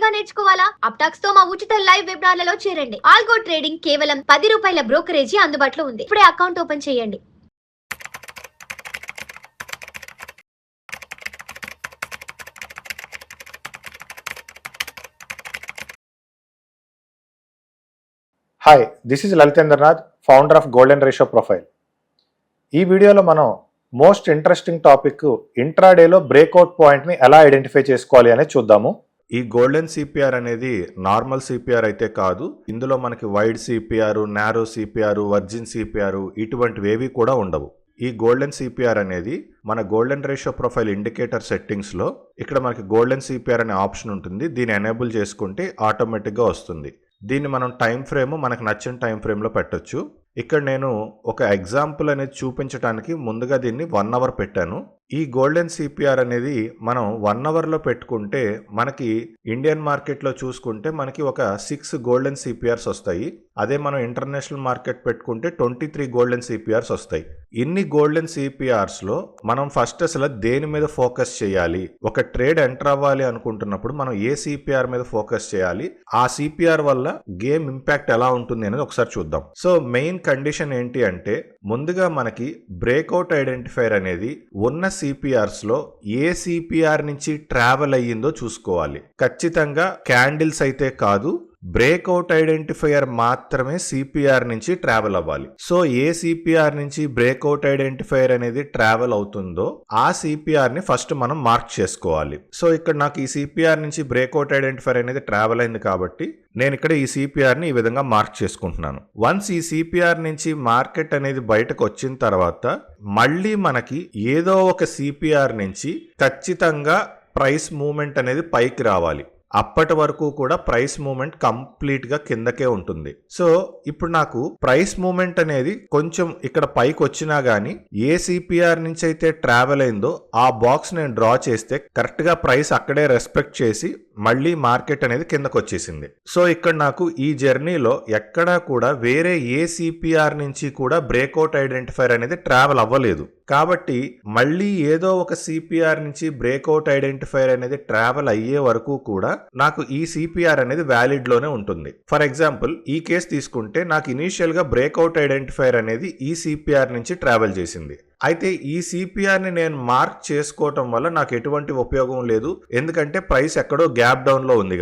గా నేర్చుకోవాలా? అప్టాక్స్ తో మా ఉచిత లైవ్ వెబినార్లలో చేరండి. ఆల్గో ట్రేడింగ్ కేవలం 10 రూపాయల బ్రోకరేజీ అందుబాటులో ఉంది. ఇప్పుడే అకౌంట్ ఓపెన్ చేయండి. Hi, this is Lalitendranath, founder of golden ratio profile. ఈ వీడియోలో మనం మోస్ట్ ఇంట్రెస్టింగ్ టాపిక్ ఇంట్రాడేలో బ్రేక్అవుట్ పాయింట్ని ఎలా ఐడెంటిఫై చేసుకోవాలి అనేది చూద్దాము. ఈ గోల్డెన్ సిపిఆర్ అనేది నార్మల్ సిపిఆర్ అయితే కాదు. ఇందులో మనకి wide CPR, narrow CPR, virgin CPR ఇటువంటివేవి కూడా ఉండవు. ఈ గోల్డెన్ సిపిఆర్ అనేది మన గోల్డెన్ రేషియో ప్రొఫైల్ ఇండికేటర్ సెట్టింగ్స్లో ఇక్కడ మనకి గోల్డెన్ సిపిఆర్ అనే ఆప్షన్ ఉంటుంది. దీన్ని ఎనేబుల్ చేసుకుంటే ఆటోమేటిక్గా వస్తుంది. దీన్ని మనం టైం ఫ్రేమ్ మనకు నచ్చిన టైం ఫ్రేమ్లో పెట్టొచ్చు. ఇక్కడ నేను ఒక ఎగ్జాంపుల్ అనేది చూపించడానికి ముందుగా దీన్ని 1 అవర్ పెట్టాను. ఈ గోల్డెన్ సిపిఆర్ అనేది మనం 1 అవర్లో పెట్టుకుంటే మనకి ఇండియన్ మార్కెట్లో చూసుకుంటే మనకి ఒక 6 గోల్డెన్ సిపిఆర్స్ వస్తాయి. అదే మనం ఇంటర్నేషనల్ మార్కెట్ పెట్టుకుంటే 23 గోల్డెన్ సిపిఆర్స్ వస్తాయి. ఇన్ని గోల్డెన్ సిపిఆర్స్లో మనం ఫస్ట్ అసలు దేని మీద ఫోకస్ చేయాలి? ఒక ట్రేడ్ ఎంటర్ అవ్వాలి అనుకుంటున్నప్పుడు మనం ఏ సిపిఆర్ మీద ఫోకస్ చేయాలి? ఆ సిపిఆర్ వల్ల గేమ్ ఇంపాక్ట్ ఎలా ఉంటుంది అనేది ఒకసారి చూద్దాం. సో మెయిన్ కండిషన్ ఏంటి అంటే ముందుగా మనకి బ్రేక్అవుట్ ఐడెంటిఫైర్ అనేది ఉన్న సిపిఆర్స్ లో ఏ సిపిఆర్ నుంచి ట్రావెల్ అయ్యిందో చూసుకోవాలి. ఖచ్చితంగా క్యాండిల్స్ అయితే కాదు, బ్రేక్అవుట్ ఐడెంటిఫైయర్ మాత్రమే సిపిఆర్ నుంచి ట్రావెల్ అవ్వాలి. సో ఏ సిపిఆర్ నుంచి బ్రేక్అవుట్ ఐడెంటిఫైయర్ అనేది ట్రావెల్ అవుతుందో ఆ సిపిఆర్ ని ఫస్ట్ మనం మార్క్ చేసుకోవాలి. సో ఇక్కడ నాకు ఈ సిపిఆర్ నుంచి బ్రేక్అవుట్ ఐడెంటిఫైయర్ అనేది ట్రావెల్ అయింది కాబట్టి నేను ఇక్కడ ఈ సిపిఆర్ ని ఈ విధంగా మార్క్ చేసుకుంటున్నాను. వన్స్ ఈ సిపిఆర్ నుంచి మార్కెట్ అనేది బయటకు వచ్చిన తర్వాత మళ్ళీ మనకి ఏదో ఒక సిపిఆర్ నుంచి ఖచ్చితంగా ప్రైస్ మూవ్మెంట్ అనేది పైకి రావాలి. అప్పటి వరకు కూడా ప్రైస్ మూవ్మెంట్ కంప్లీట్ గా కిందకే ఉంటుంది. సో ఇప్పుడు నాకు ప్రైస్ మూవ్మెంట్ అనేది కొంచెం ఇక్కడ పైకి వచ్చినా గానీ ఏ సిపిఆర్ నుంచి అయితే ట్రావెల్ అయిందో ఆ బాక్స్ నేను డ్రా చేస్తే కరెక్ట్ గా ప్రైస్ అక్కడే రెస్పెక్ట్ చేసి మళ్ళీ మార్కెట్ అనేది కిందకు వచ్చేసింది. సో ఇక్కడ నాకు ఈ జర్నీలో ఎక్కడా కూడా వేరే ఏ సిపిఆర్ నుంచి కూడా బ్రేక్అవుట్ ఐడెంటిఫైర్ అనేది ట్రావెల్ అవ్వలేదు. కాబట్టి మళ్ళీ ఏదో ఒక సిపిఆర్ నుంచి బ్రేక్అవుట్ ఐడెంటిఫైర్ అనేది ట్రావెల్ అయ్యే వరకు కూడా నాకు ఈ సిపిఆర్ అనేది వ్యాలిడ్ లోనే ఉంటుంది. ఫర్ ఎగ్జాంపుల్ ఈ కేసు తీసుకుంటే నాకు ఇనీషియల్ గా బ్రేక్అవుట్ ఐడెంటిఫైర్ అనేది ఈ సిపిఆర్ నుంచి ట్రావెల్ చేసింది. అయితే ఈ సిపిఆర్ ని నేను మార్క్ చేసుకోవటం వల్ల నాకు ఎటువంటి ఉపయోగం లేదు, ఎందుకంటే ప్రైస్ ఎక్కడో గ్యాప్ డౌన్ లో ఉంది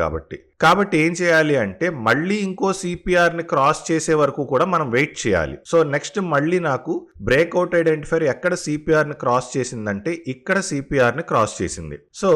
కాబట్టి ఏం చేయాలి అంటే మళ్ళీ ఇంకో సిపిఆర్ ని క్రాస్ చేసే వరకు కూడా మనం వెయిట్ చేయాలి. సో నెక్స్ట్ మళ్ళీ నాకు బ్రేక్అవుట్ ఐడెంటిఫైర్ ఎక్కడ సిపిఆర్ ని క్రాస్ చేసిందంటే ఇక్కడ సిపిఆర్ ని క్రాస్ చేసింది. సో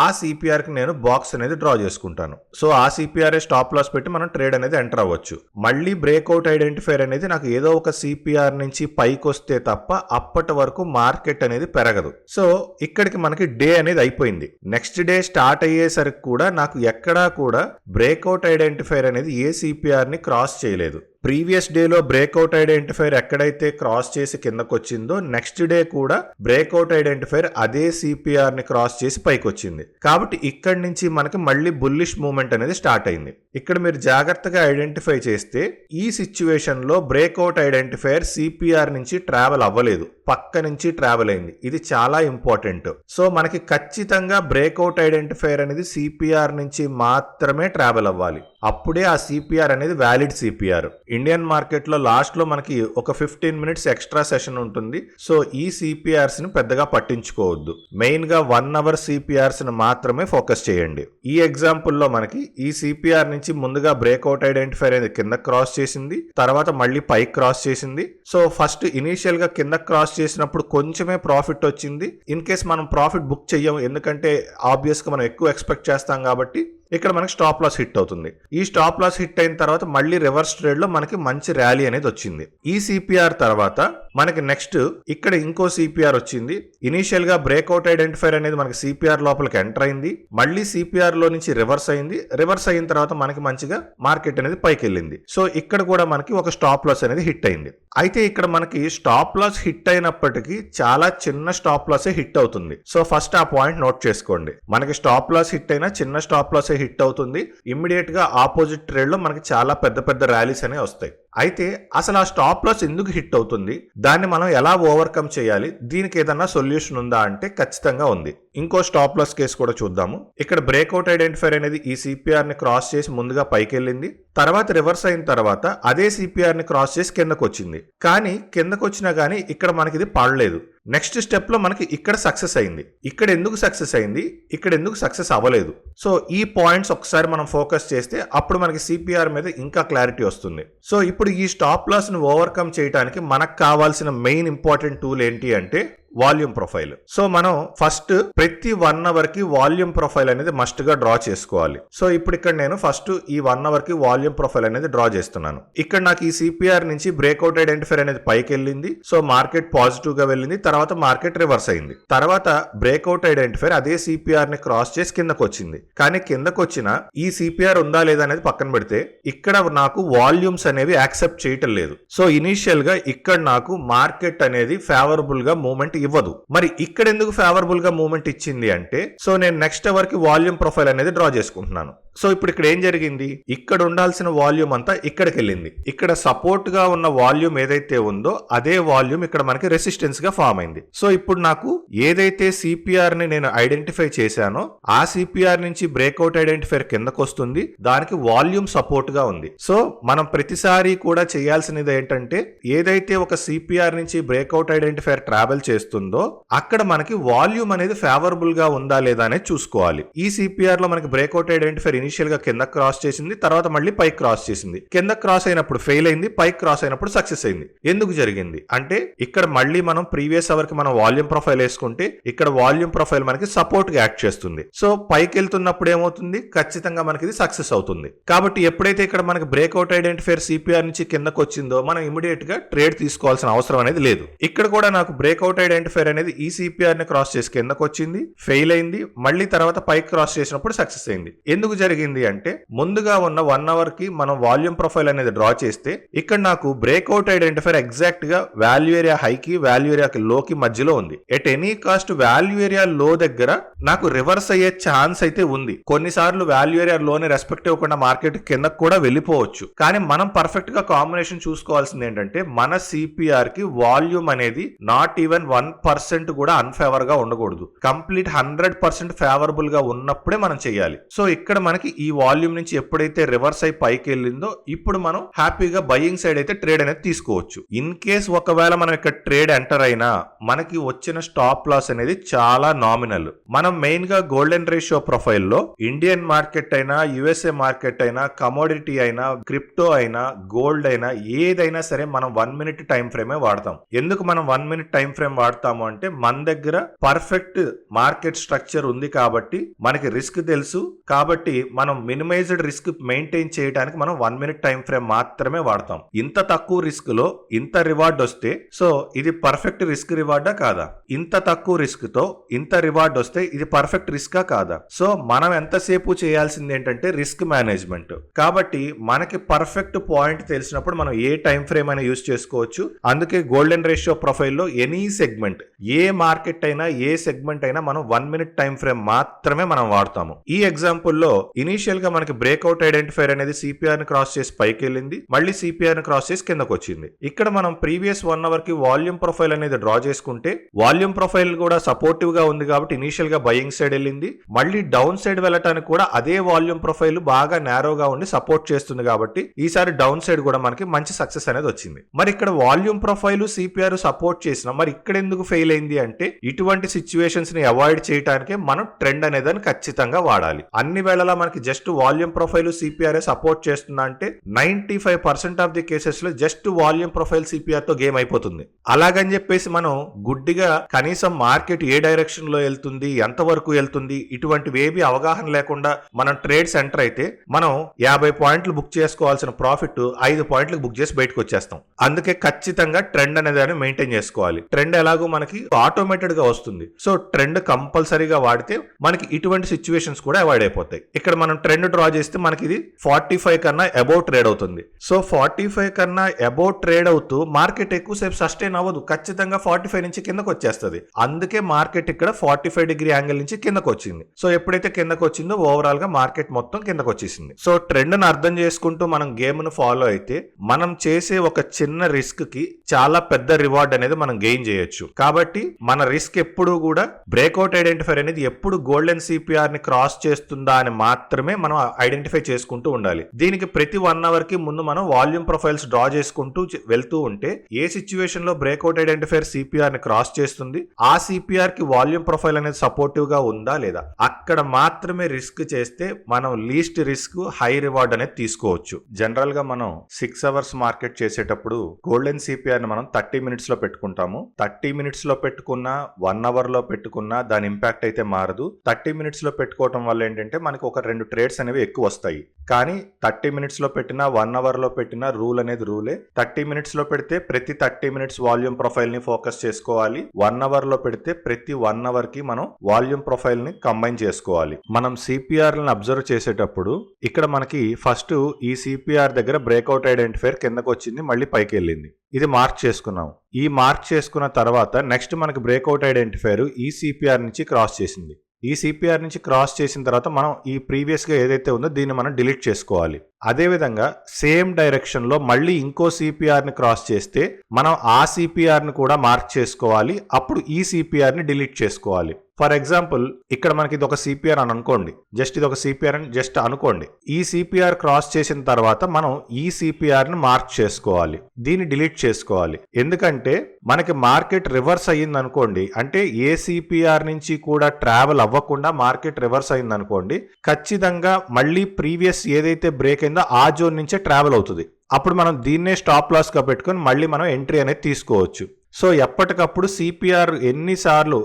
ఆ సిపిఆర్ కి నేను బాక్స్ అనేది డ్రా చేసుకుంటాను. సో ఆ సిపిఆర్ స్టాప్ లాస్ పెట్టి మనం ట్రేడ్ అనేది ఎంటర్ అవ్వచ్చు. మళ్ళీ బ్రేక్అవుట్ ఐడెంటిఫైర్ అనేది నాకు ఏదో ఒక సిపిఆర్ నుంచి పైకి వస్తే తప్ప అప్పటి వరకు మార్కెట్ అనేది పెరగదు. సో ఇక్కడికి మనకి డే అనేది అయిపోయింది. నెక్స్ట్ డే స్టార్ట్ అయ్యేసరికి కూడా నాకు ఎక్కడా కూడా బ్రేక్అవుట్ ఐడెంటిఫైర్ అనేది ఏ సిపిఆర్ ని క్రాస్ చేయలేదు. ప్రీవియస్ డేలో బ్రేక్అవుట్ ఐడెంటిఫైర్ ఎక్కడైతే క్రాస్ చేసి కిందకు వచ్చిందో నెక్స్ట్ డే కూడా బ్రేక్అవుట్ ఐడెంటిఫైర్ అదే సిపిఆర్ ని క్రాస్ చేసి పైకి వచ్చింది. కాబట్టి ఇక్కడి నుంచి మనకి మళ్ళీ బుల్లిష్ మూవ్మెంట్ అనేది స్టార్ట్ అయింది. ఇక్కడ మీరు జాగ్రత్తగా ఐడెంటిఫై చేస్తే ఈ సిచ్యువేషన్ లో బ్రేక్అవుట్ ఐడెంటిఫైర్ సిపిఆర్ నుంచి ట్రావెల్ అవ్వలేదు, పక్క నుంచి ట్రావెల్ అయింది. ఇది చాలా ఇంపార్టెంట్. సో మనకి ఖచ్చితంగా బ్రేక్అవుట్ ఐడెంటిఫైర్ అనేది సిపిఆర్ నుంచి మాత్రమే ట్రావెల్ అవ్వాలి. అప్పుడే ఆ సిపిఆర్ అనేది వ్యాలిడ్ సిపిఆర్. ఇండియన్ మార్కెట్ లో లాస్ట్ లో మనకి ఒక 15 మినిట్స్ ఎక్స్ట్రా సెషన్ ఉంటుంది. సో ఈ సిపిఆర్స్ ని పెద్దగా పట్టించుకోవద్దు. మెయిన్ గా 1 అవర్ సిపిఆర్స్ ని మాత్రమే ఫోకస్ చేయండి. ఈ ఎగ్జాంపుల్ లో మనకి ఈ సిపిఆర్ నుంచి ముందుగా బ్రేక్అవుట్ ఐడెంటిఫైర్ అనేది కింద క్రాస్ చేసింది, తర్వాత మళ్ళీ పైకి క్రాస్ చేసింది. సో ఫస్ట్ ఇనీషియల్ గా కింద క్రాస్ చేసినప్పుడు కొంచెమే ప్రాఫిట్ వచ్చింది. ఇన్ కేస్ మనం ప్రాఫిట్ బుక్ చెయ్యం, ఎందుకంటే ఆబ్వియస్ గా మనం ఎక్కువ ఎక్స్పెక్ట్ చేస్తాం కాబట్టి ఇక్కడ మనకి స్టాప్ లాస్ హిట్ అవుతుంది. ఈ స్టాప్ లాస్ హిట్ అయిన తర్వాత మళ్ళీ రివర్స్ ట్రేడ్ లో మనకి మంచి ర్యాలీ అనేది వచ్చింది. ఈ సిపిఆర్ తర్వాత మనకి నెక్స్ట్ ఇక్కడ ఇంకో సిపిఆర్ వచ్చింది. ఇనీషియల్ గా బ్రేక్అవుట్ ఐడెంటిఫైర్ అనేది మనకి సిపిఆర్ లోపలికి ఎంటర్ అయింది, మళ్ళీ సిపిఆర్ లో నుంచి రివర్స్ అయింది. రివర్స్ అయిన తర్వాత మనకి మంచిగా మార్కెట్ అనేది పైకి వెళ్ళింది. సో ఇక్కడ కూడా మనకి ఒక స్టాప్ లాస్ అనేది హిట్ అయింది. అయితే ఇక్కడ మనకి స్టాప్ లాస్ హిట్ అయినప్పటికీ చాలా చిన్న స్టాప్ లాసే హిట్ అవుతుంది. సో ఫస్ట్ ఆ పాయింట్ నోట్ చేసుకోండి. మనకి స్టాప్ లాస్ హిట్ అయినా చిన్న స్టాప్ లాసే హిట్ అవుతుంది, ఇమ్మీడియట్ గా ఆపోజిట్ ట్రేడ్ లో మనకి చాలా పెద్ద పెద్ద ర్యాలీస్ అనేవి వస్తాయి. అయితే అసలు ఆ స్టాప్ లాస్ ఎందుకు హిట్ అవుతుంది, దాన్ని మనం ఎలా ఓవర్కమ్ చేయాలి, దీనికి ఏదన్నా సొల్యూషన్ ఉందా అంటే ఖచ్చితంగా ఉంది. ఇంకో స్టాప్ లాస్ కేసు కూడా చూద్దాము. ఇక్కడ బ్రేక్అవుట్ ఐడెంటిఫైర్ అనేది ఈ సిపిఆర్ ని క్రాస్ చేసి ముందుగా పైకి వెళ్ళింది, తర్వాత రివర్స్ అయిన తర్వాత అదే సిపిఆర్ ని క్రాస్ చేసి కిందకు వచ్చింది. కానీ కిందకు వచ్చినా కానీ ఇక్కడ మనకి ఇది పడలేదు. నెక్స్ట్ స్టెప్ లో మనకి ఇక్కడ సక్సెస్ అయింది. ఇక్కడ ఎందుకు సక్సెస్ అయింది, ఇక్కడ ఎందుకు సక్సెస్ అవ్వలేదు? సో ఈ పాయింట్స్ ఒకసారి మనం ఫోకస్ చేస్తే అప్పుడు మనకి సిపిఆర్ మీద ఇంకా క్లారిటీ వస్తుంది. సో ఇప్పుడు ఈ స్టాప్ లాస్ ను ఓవర్కమ్ చేయడానికి మనకు కావాల్సిన మెయిన్ ఇంపార్టెంట్ టూల్ ఏంటి అంటే వాల్యూమ్ ప్రొఫైల్. సో మనం ఫస్ట్ ప్రతి 1 అవర్ కి వాల్యూమ్ ప్రొఫైల్ అనేది మస్ట్ గా డ్రా చేసుకోవాలి. సో ఇప్పుడు ఇక్కడ నేను ఫస్ట్ ఈ 1 అవర్ కి వాల్యూమ్ ప్రొఫైల్ అనేది డ్రా చేస్తున్నాను. ఇక్కడ నాకు ఈ సిపిఆర్ నుంచి బ్రేక్అవుట్ ఐడెంటిఫైర్ అనేది పైకి వెళ్ళింది. సో మార్కెట్ పాజిటివ్ గా వెళ్ళింది, తర్వాత మార్కెట్ రివర్స్ అయింది. తర్వాత బ్రేక్అవుట్ ఐడెంటిఫైర్ అదే సిపిఆర్ ని క్రాస్ చేసి కిందకు వచ్చింది. కానీ కిందకు వచ్చిన ఈ సిపిఆర్ ఉందా లేదా అనేది పక్కన పెడితే ఇక్కడ నాకు వాల్యూమ్స్ అనేవి యాక్సెప్ట్ చేయటం లేదు. సో ఇనీషియల్ గా ఇక్కడ నాకు మార్కెట్ అనేది ఫేవరబుల్ గా మూవ్మెంట్ ఇవ్వదు. మరి ఇక్కడ ఎందుకు ఫేవరబుల్ గా మూవ్మెంట్ ఇచ్చింది అంటే, సో నేను నెక్స్ట్ అవర్ కి వాల్యూమ్ ప్రొఫైల్ అనేది డ్రా చేసుకుంటున్నాను. సో ఇప్పుడు ఇక్కడ ఏం జరిగింది, ఇక్కడ ఉండాల్సిన వాల్యూమ్ అంతా ఇక్కడికి వెళ్ళింది. ఇక్కడ సపోర్ట్ గా ఉన్న వాల్యూమ్ ఏదైతే ఉందో అదే వాల్యూమ్ ఇక్కడ మనకి రెసిస్టెన్స్ గా ఫామ్ అయింది. సో ఇప్పుడు నాకు ఏదైతే సిపిఆర్ ని నేను ఐడెంటిఫై చేశానో ఆ సిపిఆర్ నుంచి బ్రేక్అవుట్ ఐడెంటిఫైర్ కిందకు వస్తుంది, దానికి వాల్యూమ్ సపోర్ట్ గా ఉంది. సో మనం ప్రతిసారి కూడా చేయాల్సినది ఏంటంటే, ఏదైతే ఒక సిపిఆర్ నుంచి బ్రేక్అవుట్ ఐడెంటిఫైర్ ట్రావెల్ చేస్తుందో అక్కడ మనకి వాల్యూమ్ అనేది ఫేవరబుల్ గా ఉందా లేదా అనేది చూసుకోవాలి. ఈ సిపిఆర్ లో మనకి బ్రేక్అవుట్ ఐడెంటిఫైర్ ఇనిషియల్ గా కింద క్రాస్ చేసింది, తర్వాత మళ్ళీ పైకి క్రాస్ చేసింది. కింద క్రాస్ అయినప్పుడు ఫెయిల్ అయింది, పైకి క్రాస్ అయినప్పుడు సక్సెస్ అయింది. ఎందుకు జరిగింది అంటే, ఇక్కడ మళ్ళీ మనం ప్రీవియస్ అవర్ కి మనం వాల్యూమ్ ప్రొఫైల్ వేసుకుంటే ఇక్కడ వాల్యూమ్ ప్రొఫైల్ మనకి సపోర్ట్ గా యాక్ట్ చేస్తుంది. సో పైకి వెళ్తున్నప్పుడు ఏమవుతుంది, ఖచ్చితంగా మనకి ఇది సక్సెస్ అవుతుంది. కాబట్టి ఎప్పుడైతే ఇక్కడ మనకి బ్రేక్అవుట్ ఐడెంటిఫైర్ సిపిఆర్ నుంచి కిందకు వచ్చిందో మనం ఇమీడియట్ గా ట్రేడ్ తీసుకోవాల్సిన అవసరం అనేది లేదు. ఇక్కడ కూడా నాకు బ్రేక్అవుట్ ఐడెంటిఫైర్ అనేది ఈ సిపిఆర్ ని క్రాస్ చేసి కిందకు వచ్చింది, ఫెయిల్ అయింది, మళ్ళీ తర్వాత పైకి క్రాస్ చేసినప్పుడు సక్సెస్ అయింది. ఎందుకు జరిగింది అంటే, ముందుగా ఉన్న 1 అవర్ కి మనం వాల్యూమ్ ప్రొఫైల్ అనేది డ్రా చేస్తే ఇక్కడ నాకు బ్రేక్అవుట్ ఐడెంటిఫైర్ ఎగ్జాక్ట్ గా వాల్యూ ఏరియా హైకి వాల్యూ ఏరియా లోకి మధ్యలో ఉంది. At any cost value area లో దగ్గర నాకు రివర్స్ అయ్యే ఛాన్స్ అయితే ఉంది. కొన్నిసార్లు వాల్యూ ఏరియా లోని రెస్పెక్ట్ ఇవ్వకుండా మార్కెట్ కిందకు కూడా వెళ్ళిపోవచ్చు. కానీ మనం పర్ఫెక్ట్ గా కాంబినేషన్ చూసుకోవాల్సింది ఏంటంటే, మన సిపిఆర్ కి వాల్యూమ్ అనేది నాట్ ఈవెన్ 1% కూడా అన్ఫేవర్ గా ఉండకూడదు. కంప్లీట్ 100% ఫేవరబుల్ గా ఉన్నప్పుడే మనం చేయాలి. సో ఇక్కడ మనకి ఈ వాల్యూమ్ నుంచి ఎప్పుడైతే రివర్స్ అయి పైకి వెళ్ళిందో ఇప్పుడు మనం హ్యాపీగా బయింగ్ సైడ్ అయితే ట్రేడ్ అనేది తీసుకోవచ్చు. ఇన్ కేస్ ఒకవేళ మనం ఇక్కడ ట్రేడ్ ఎంటర్ అయినా మనకి వచ్చిన స్టాప్ లాస్ అనేది చాలా నామినల్. మనం మెయిన్ గా గోల్డెన్ రేషియో ప్రొఫైల్ లో ఇండియన్ మార్కెట్ అయినా, యుఎస్ఏ మార్కెట్ అయినా, కమోడిటీ అయినా, క్రిప్టో అయినా, గోల్డ్ అయినా, ఏదైనా సరే మనం 1 మినిట్ టైం ఫ్రేమే వాడతాం. ఎందుకు మనం 1 మినిట్ టైం ఫ్రేమ్ వాడతాము అంటే, మన దగ్గర పర్ఫెక్ట్ మార్కెట్ స్ట్రక్చర్ ఉంది కాబట్టి, మనకి రిస్క్ తెలుసు కాబట్టి మనం మినిమైజ్డ్ రిస్క్ మెయింటైన్ చేయడానికి మనం 1 మినిట్ టైం ఫ్రేమ్ మాత్రమే వాడతాం. ఇంత తక్కువ రిస్క్ లో ఇంత రివార్డ్ వస్తే, సో ఇది పర్ఫెక్ట్ రిస్క్ రివార్డా కాదా? ఇంత తక్కువ రిస్క్ తో ఇంత రివార్డ్ వస్తే ఇది పర్ఫెక్ట్ రిస్కా కాదా? సో మనం ఎంతసేపు చేయాల్సింది ఏంటంటే రిస్క్ మేనేజ్మెంట్. కాబట్టి మనకి పర్ఫెక్ట్ పాయింట్ తెలిసినప్పుడు మనం ఏ టైం ఫ్రేమ్ అయినా యూజ్ చేసుకోవచ్చు. అందుకే గోల్డెన్ రేషియో ప్రొఫైల్లో ఎనీ సెగ్మెంట్, ఏ మార్కెట్ అయినా, ఏ సెగ్మెంట్ అయినా మనం 1 మినిట్ టైం ఫ్రేమ్ మాత్రమే మనం వాడతాము. ఈ ఎగ్జాంపుల్ లో ఇనీషియల్ గా మనకి బ్రేక్అవుట్ ఐడెంటిఫైర్ అనేది సిపిఆర్ ని క్రాస్ చేసి పైకి వెళ్ళింది, మళ్ళీ సిపిఆర్ ని క్రాస్ చేసి కిందకు వచ్చింది. ఇక్కడ మనం ప్రీవియస్ 1 అవర్ కి వాల్యూమ్ ప్రొఫైల్ అనేది డ్రా చేసుకుంటే వాల్యూమ్ ప్రొఫైల్ కూడా సపోర్టివ్ గా ఉంది కాబట్టి ఇనీషియల్ గా బయింగ్ సైడ్ వెళ్ళింది, మళ్ళీ డౌన్ సైడ్ వెళ్ళటానికి కూడా అదే వాల్యూమ్ ప్రొఫైల్ బాగా నేరోగా ఉండి సపోర్ట్ చేస్తుంది కాబట్టి ఈసారి డౌన్ సైడ్ కూడా మనకి మంచి సక్సెస్ అనేది వచ్చింది. మరి ఇక్కడ వాల్యూమ్ ప్రొఫైల్ సిపిఆర్ సపోర్ట్ చేసిన మరి ఇక్కడ ఎందుకు ఫెయిల్ అయింది అంటే, ఇటువంటి సిచ్యువేషన్స్ ని అవాయిడ్ చేయడానికే మనం ట్రెండ్ అనేది ఖచ్చితంగా వాడాలి. అన్ని వేళలా మనకి just volume profile CPR support చేస్తుందా అంటే 95% ఆఫ్ ది కేసెస్ లో జస్ట్ వాల్యూమ్ ప్రొఫైల్ సిపిఆర్ తో గేమ్ అయిపోతుంది. అలాగని చెప్పేసి మనం గుడ్డిగా కనీసం మార్కెట్ ఏ డైరెక్షన్ లో వెళ్తుంది, ఎంత వరకు వెళ్తుంది, ఇటువంటివి ఏవి అవగాహన లేకుండా మనం ట్రేడ్ సెంటర్ అయితే మనం 50 పాయింట్లు బుక్ చేసుకోవాల్సిన ప్రాఫిట్ 5 పాయింట్లకు బుక్ చేసి బయటకు వచ్చేస్తాం. అందుకే ఖచ్చితంగా ట్రెండ్ అనేది మెయింటైన్ చేసుకోవాలి. ట్రెండ్ ఎలాగో మనకి ఆటోమేటెడ్ గా వస్తుంది. సో ట్రెండ్ కంపల్సరీగా వాడితే మనకి ఇటువంటి సిచ్యువేషన్స్ కూడా అవాయిడ్ అయిపోతాయి. ఇక్కడ ఇక్కడ మనం ట్రెండ్ డ్రా చేస్తే మనకి ఇది 45 కన్నా అబౌవ్ ట్రేడ్ అవుతుంది. సో 45 కన్నా అబౌవ్ ట్రేడ్ అవుతూ మార్కెట్ ఎక్కువసేపు సస్టైన్ అవ్వదు, ఖచ్చితంగా 45 నుంచి కిందకు వచ్చేస్తుంది. అందుకే మార్కెట్ ఇక్కడ 45 డిగ్రీ యాంగిల్ నుంచి కిందకు వచ్చింది. సో ఎప్పుడైతే కిందకు వచ్చిందో ఓవరాల్ గా మార్కెట్ మొత్తం కిందకు వచ్చేసింది. సో ట్రెండ్ ను అర్థం చేసుకుంటూ మనం గేమ్ ను ఫాలో అయితే మనం చేసే ఒక చిన్న రిస్క్ కి చాలా పెద్ద రివార్డ్ అనేది మనం గెయిన్ చేయొచ్చు. కాబట్టి మన రిస్క్ ఎప్పుడు కూడా బ్రేక్అవుట్ ఐడెంటిఫైర్ అనేది ఎప్పుడు గోల్డెన్ సిపిఆర్ ని క్రాస్ చేస్తుందా అని మాత్రమే మనం ఐడెంటిఫై చేసుకుంటూ ఉండాలి. దీనికి ప్రతి 1 అవర్ కి ముందు మనం వాల్యూమ్ ప్రొఫైల్స్ డ్రా చేసుకుంటూ వెళ్తూ ఉంటే ఏ సిచ్యువేషన్ లో బ్రేక్అవుట్ ఐడెంటిఫైర్ సిపిఆర్ ని క్రాస్ చేస్తుంది, ఆ సిపిఆర్ కి వాల్యూమ్ ప్రొఫైల్ అనేది సపోర్టివ్ గా ఉందా లేదా, అక్కడ మాత్రమే రిస్క్ చేస్తే మనం లీస్ట్ రిస్క్ హై రివార్డ్ అనేది తీసుకోవచ్చు. జనరల్ గా మనం 6 అవర్స్ మార్కెట్ చేసేటప్పుడు గోల్డెన్ సిపిఆర్ ని మనం 30 మినిట్స్ లో పెట్టుకుంటాము. 30 మినిట్స్ లో పెట్టుకున్నా 1 అవర్ లో పెట్టుకున్నా దాని ఇంపాక్ట్ అయితే మారదు. 30 మినిట్స్ లో పెట్టుకోవటం వల్ల ఏంటంటే మనకి ఒక 2 ట్రేడ్స్ అనేవి ఎక్కువ వస్తాయి. కానీ 30 మినిట్స్ లో పెట్టినా 1 అవర్ లో పెట్టినా రూల్ అనేది రూలే. 30 మినిట్స్ లో పెడితే ప్రతి 30 మినిట్స్ వాల్యూమ్ ప్రొఫైల్ ని ఫోకస్ చేసుకోవాలి. 1 అవర్ లో పెడితే ప్రతి 1 అవర్ కి మనం వాల్యూమ్ ప్రొఫైల్ ని కంబైన్ చేసుకోవాలి. మనం సిపిఆర్ ని అబ్జర్వ్ చేసేటప్పుడు ఇక్కడ మనకి ఫస్ట్ ఈ సిపిఆర్ దగ్గర బ్రేక్అవుట్ ఐడెంటిఫైర్ కిందకు వచ్చింది, మళ్ళీ పైకి వెళ్ళింది. ఇది మార్క్ చేసుకున్నాం. ఈ మార్క్ చేసుకున్న తర్వాత నెక్స్ట్ మనకి బ్రేక్అవుట్ ఐడెంటిఫైర్ ఈ సిపిఆర్ నుంచి క్రాస్ చేసింది. ఈ సిపిఆర్ నుంచి క్రాస్ చేసిన తర్వాత మనం ఈ ప్రీవియస్ గా ఏదైతే ఉందో దీన్ని మనం డిలీట్ చేసుకోవాలి. అదేవిధంగా సేమ్ డైరెక్షన్ లో మళ్ళీ ఇంకో సిపిఆర్ ని క్రాస్ చేస్తే మనం ఆ సిపిఆర్ ని కూడా మార్క్ చేసుకోవాలి. అప్పుడు ఈ సిపిఆర్ ని డిలీట్ చేసుకోవాలి. ఫర్ ఎగ్జాంపుల్ ఇక్కడ మనకి ఇది ఒక సిపిఆర్ అని అనుకోండి, జస్ట్ ఇది ఒక సిపిఆర్ అని జస్ట్ అనుకోండి. ఈ సిపిఆర్ క్రాస్ చేసిన తర్వాత మనం ఈ సిపిఆర్ ని మార్క్ చేసుకోవాలి, దీన్ని డిలీట్ చేసుకోవాలి. ఎందుకంటే మనకి మార్కెట్ రివర్స్ అయ్యింది అనుకోండి, అంటే ఏ సిపిఆర్ నుంచి కూడా ట్రావెల్ అవ్వకుండా మార్కెట్ రివర్స్ అయింది అనుకోండి, ఖచ్చితంగా మళ్ళీ ప్రీవియస్ ఏదైతే బ్రేక్ అయిందో ఆ జోన్ నుంచే ట్రావెల్ అవుతుంది. అప్పుడు మనం దీన్నే స్టాప్ లాస్ గా పెట్టుకొని మళ్ళీ మనం ఎంట్రీ అనేది తీసుకోవచ్చు. సో ఎప్పటికప్పుడు సిపిఆర్ ఎన్నిసార్లు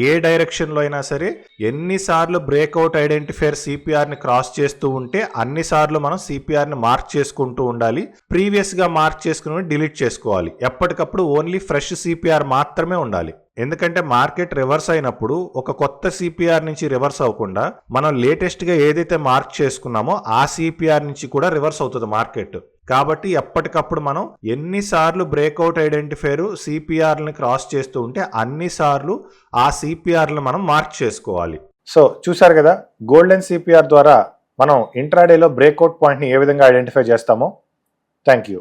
ఏ డైరెక్షన్ లో అయినా సరే ఎన్నిసార్లు బ్రేక్అవుట్ ఐడెంటిఫైర్ సిపిఆర్ ని క్రాస్ చేస్తూ ఉంటే అన్నిసార్లు మనం సిపిఆర్ ని మార్క్ చేసుకుంటూ ఉండాలి. ప్రీవియస్ గా మార్క్ చేసుకుని డిలీట్ చేసుకోవాలి. ఎప్పటికప్పుడు ఓన్లీ ఫ్రెష్ సిపిఆర్ మాత్రమే ఉండాలి. ఎందుకంటే మార్కెట్ రివర్స్ అయినప్పుడు ఒక కొత్త సిపిఆర్ నుంచి రివర్స్ అవ్వకుండా మనం లేటెస్ట్ గా ఏదైతే మార్క్ చేసుకున్నామో ఆ సిపిఆర్ నుంచి కూడా రివర్స్ అవుతుంది మార్కెట్. కాబట్టి ఎప్పటికప్పుడు మనం ఎన్నిసార్లు బ్రేక్అవుట్ ఐడెంటిఫైర్ సిపిఆర్ని క్రాస్ చేస్తూ ఉంటే అన్నిసార్లు ఆ సిపిఆర్ని మనం మార్క్ చేసుకోవాలి. సో చూసారు కదా, గోల్డెన్ సిపిఆర్ ద్వారా మనం ఇంట్రాడేలో బ్రేక్అవుట్ పాయింట్ని ఏ విధంగా ఐడెంటిఫై చేస్తామో. Thank you.